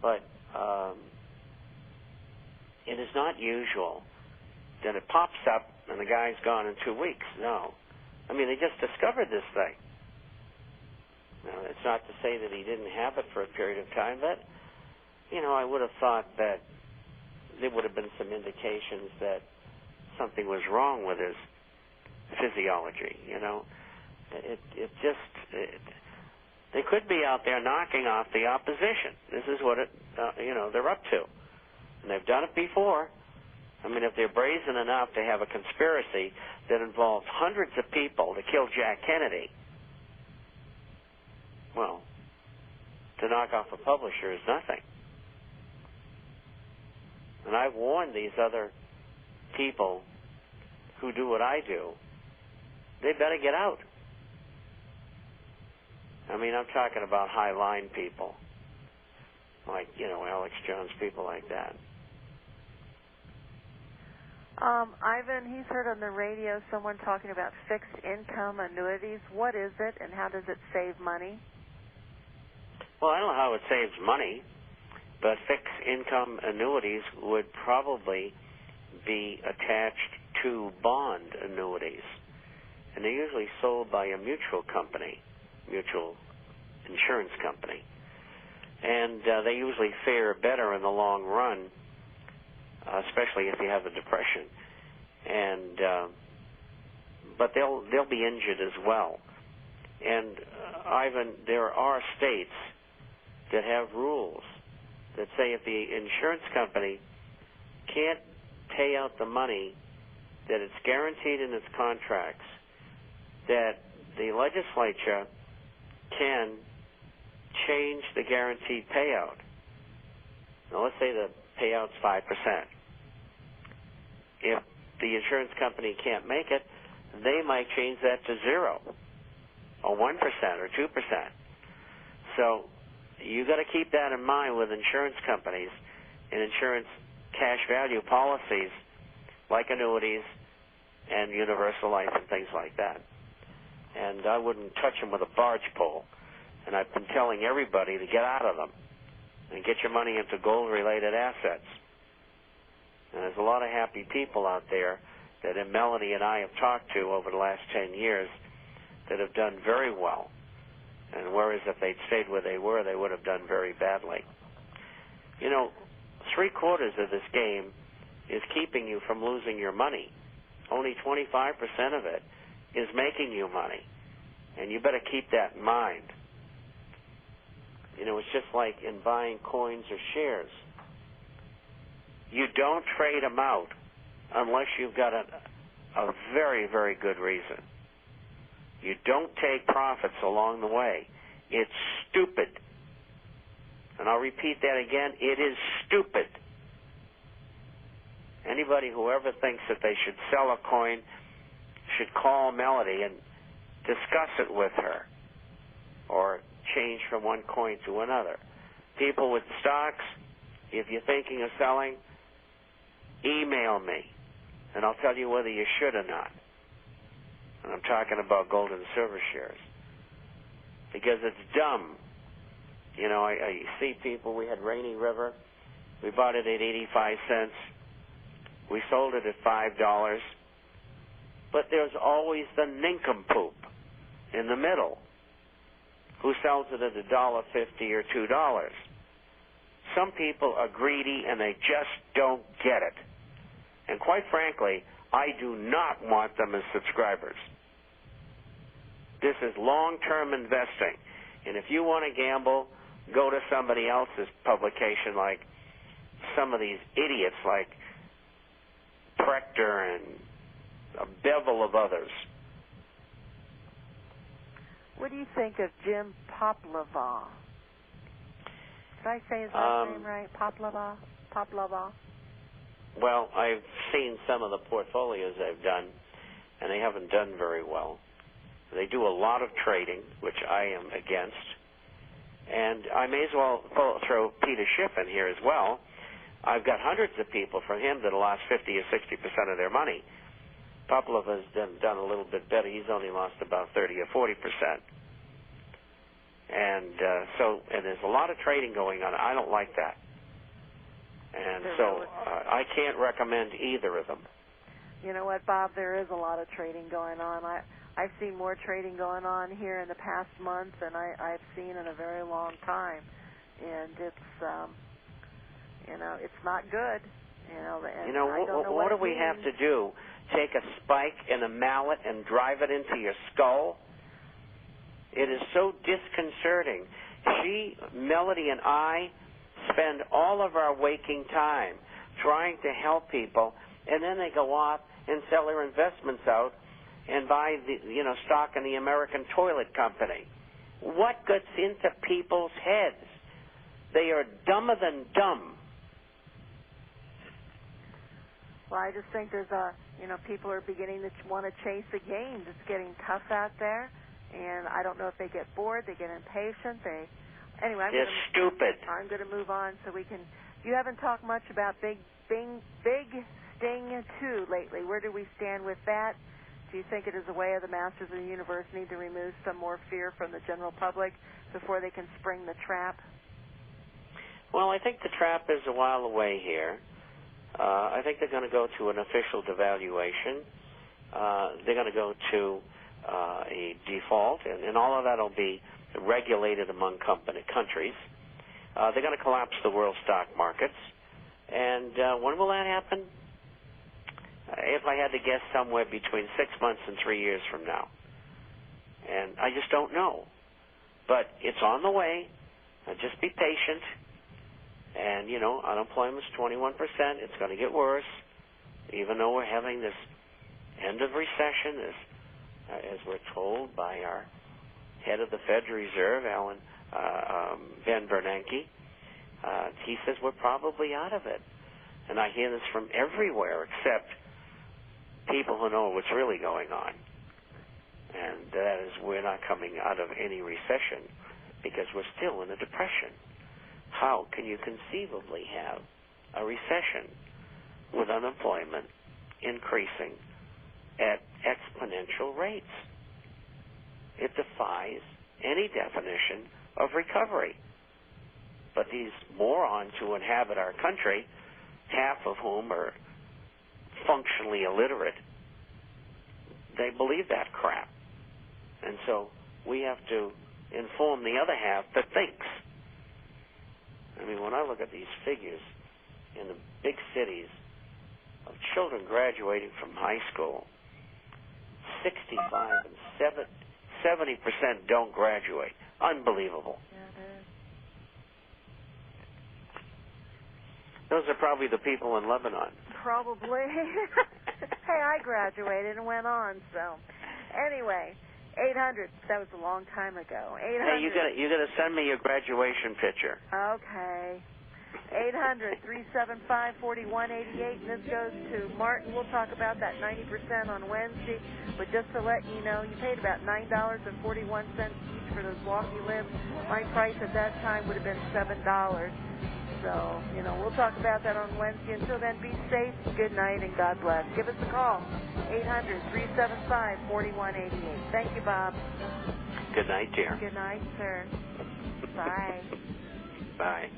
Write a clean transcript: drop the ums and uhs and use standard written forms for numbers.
But it is not usual that it pops up and the guy's gone in 2 weeks. No. I mean, they just discovered this thing. Now, it's not to say that he didn't have it for a period of time, but, I would have thought that there would have been some indications that something was wrong with his physiology, They could be out there knocking off the opposition. This is what they're up to. And they've done it before. I mean, if they're brazen enough to have a conspiracy that involves hundreds of people to kill Jack Kennedy, well, to knock off a publisher is nothing. And I've warned these other people who do what I do, they better get out. I mean, I'm talking about high-line people, like, Alex Jones, people like that. Ivan, he's heard on the radio someone talking about fixed income annuities. What is it, and how does it save money? Well, I don't know how it saves money, but fixed income annuities would probably be attached to bond annuities. And they're usually sold by a mutual insurance company. And they usually fare better in the long run, especially if you have a depression. And but they'll be injured as well. And Ivan, there are states that have rules that say if the insurance company can't pay out the money that it's guaranteed in its contracts, that the legislature can change the guaranteed payout. Now, let's say the payout's 5%. If the insurance company can't make it, they might change that to 0 or 1% or 2%. So you got to keep that in mind with insurance companies and insurance cash value policies like annuities and universal life and things like that. And I wouldn't touch them with a barge pole. And I've been telling everybody to get out of them and get your money into gold-related assets. And there's a lot of happy people out there that Melanie and I have talked to over the last 10 years that have done very well. And whereas if they'd stayed where they were, they would have done very badly. 3/4 of this game is keeping you from losing your money. Only 25% of it is making you money. And you better keep that in mind. It's just like in buying coins or shares. You don't trade them out unless you've got a very, very good reason. You don't take profits along the way. It's stupid. And I'll repeat that again. It is stupid. Anybody who ever thinks that they should sell a coin should call Melody and discuss it with her, or change from one coin to another. People with stocks, if you're thinking of selling, email me, and I'll tell you whether you should or not. And I'm talking about gold and silver shares. Because it's dumb. I see people, we had Rainy River, we bought it at 85 cents, we sold it at $5, but there's always the nincompoop in the middle who sells it at $1.50 or $2. Some people are greedy and they just don't get it. And quite frankly, I do not want them as subscribers. This is long-term investing. And if you want to gamble, go to somebody else's publication like some of these idiots like Prechter and a bevel of others. What do you think of Jim Poplava? Did I say his last name right? Poplava? Well, I've seen some of the portfolios they've done, and they haven't done very well. They do a lot of trading, which I am against. And I may as well throw Peter Schiff in here as well. I've got hundreds of people from him that have lost 50 or 60% of their money. Poplava's done a little bit better. He's only lost about 30 or 40%. And and there's a lot of trading going on. I don't like that. And so I can't recommend either of them. You know what, Bob? There is a lot of trading going on. I've seen more trading going on here in the past month than I've seen in a very long time. And it's, it's not good. What do we have to do? Take a spike and a mallet and drive it into your skull? It is so disconcerting. Melody and I spend all of our waking time trying to help people, and then they go off and sell their investments out and buy stock in the American Toilet Company. What gets into people's heads? They are dumber than dumb. Well, I just think there's people are beginning to want to chase the gains. It's getting tough out there, and I don't know if they get bored, they get impatient. They're stupid. I'm going to move on so we can. You haven't talked much about Big Sting 2 lately. Where do we stand with that? Do you think it is a way of the masters of the universe need to remove some more fear from the general public before they can spring the trap? Well, I think the trap is a while away here. I think they're going to go to an official devaluation. They're going to go to a default, and all of that will be regulated among countries. They're going to collapse the world stock markets. And when will that happen? If I had to guess, somewhere between 6 months and 3 years from now. And I just don't know. But it's on the way. Just be patient. And, unemployment's 21%. It's going to get worse. Even though we're having this end of recession, as we're told by our head of the Federal Reserve, Ben Bernanke, he says we're probably out of it. And I hear this from everywhere except people who know what's really going on. And that is, we're not coming out of any recession because we're still in a depression. How can you conceivably have a recession with unemployment increasing at exponential rates? It defies any definition of recovery. But these morons who inhabit our country, half of whom are functionally illiterate, they believe that crap. And so we have to inform the other half that thinks. I mean, when I look at these figures in the big cities of children graduating from high school, 65 and 70% don't graduate. Unbelievable. Yeah, it is. Those are probably the people in Lebanon. Probably. Hey, I graduated and went on, so. Anyway, 800. That was a long time ago. 800. Hey, you gotta send me your graduation picture. Okay. 800-375-4188. And this goes to Martin. We'll talk about that 90% on Wednesday. But just to let you know, you paid about $9.41 each for those walkie limbs. My price at that time would have been $7. So, we'll talk about that on Wednesday. Until then, be safe, good night, and God bless. Give us a call, 800-375-4188. Thank you, Bob. Good night, dear. Good night, sir. Bye. Bye.